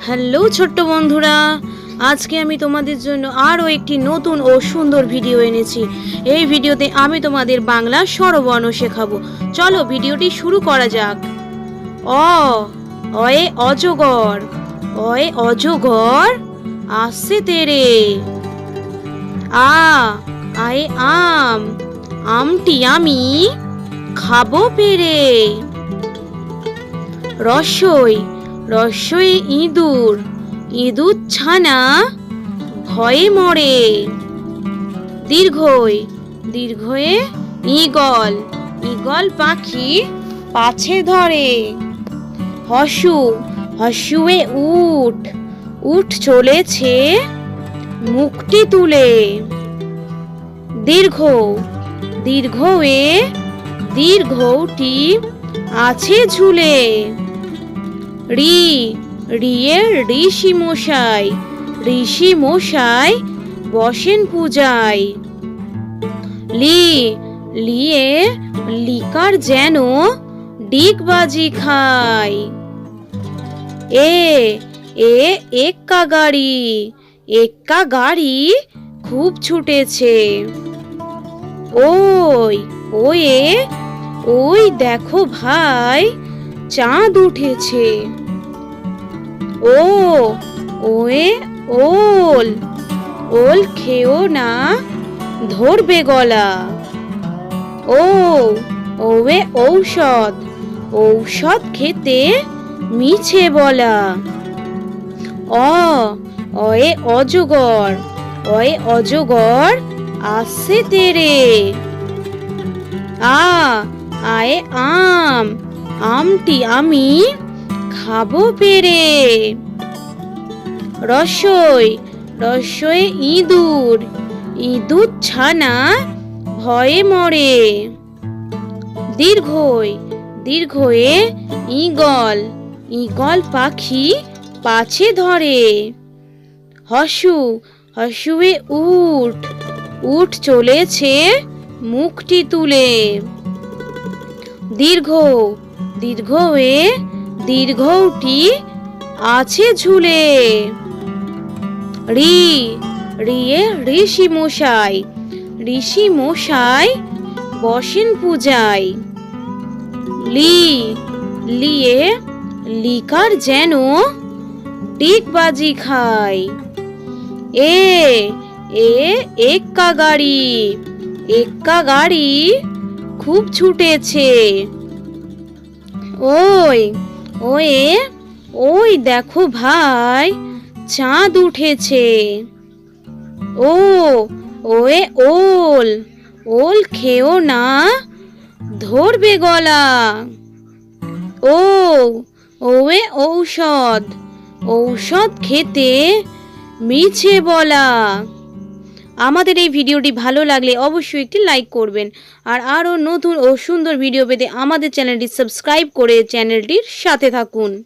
Hello ছোট্ট বন্ধুরা, আজকে আমি তোমাদের জন্য আরও একটি নতুন ও সুন্দর ভিডিও এনেছি। এই ভিডিওতে আমি তোমাদের বাংলা স্বরবর্ণ শেখাবো। চলো ভিডিওটি শুরু করা যাক। অয়ে অজগর, অয়ে অজগর আসছে তেরে। আয়ে আম, আমটি আমি খাবো পেরে। রস্যই ইঁদুর, ইঁদুর ছানা ভয়ে মরে। দীর্ঘয়ে ঈগল, ঈগল পাখি পাছে ধরে। হসুয়ে উট, উট চলেছে মুখটি তুলে। দীর্ঘয়ে দীর্ঘটি আছে ঝুলে। রিয়ে ঋষি মশাই বসেন পূজায়। লিয়ে লিকার যেন ডিগবাজি খায়। এক্কা গাড়ি খুব ছুটেছে। ওই দেখো ভাই চাঁদ উঠেছে। ওল খেও না ধরবে গলা। ওয়ে ঔষধ খেতে মিছে বলা। অয়ে অজগর আসছে তেরে। আয়ে আম, আমটি আমি খাবো পেরে। রস্যই ইঁদুর, ইঁদুর ছানা ভয়ে মরে। দীর্ঘয়ে ঈগল, ঈগল পাখি পাছে ধরে। হসুয়ে উট, উট চলেছে মুখটি তুলে। দীর্ঘয়ে দীর্ঘটি আছে ঝুলে। রিয়ে ঋষি মশাই বসেন পূজায়। লিয়ে লিকার যেন ডিগবাজি খায়। এক্কা গাড়ি খুব ছুটেছে। ওই দেখো ভাই চাঁদ উঠেছে। ওয়ে ওল খেও না ধরবে গলা। ওয়ে ঔষধ খেতে মিছে বলা। আমাদের এই ভিডিওটি ভালো লাগলে অবশ্যই একটি লাইক করবেন, আর আরও নতুন ও সুন্দর ভিডিও পেতে আমাদের চ্যানেলটি সাবস্ক্রাইব করে চ্যানেলটির সাথে থাকুন।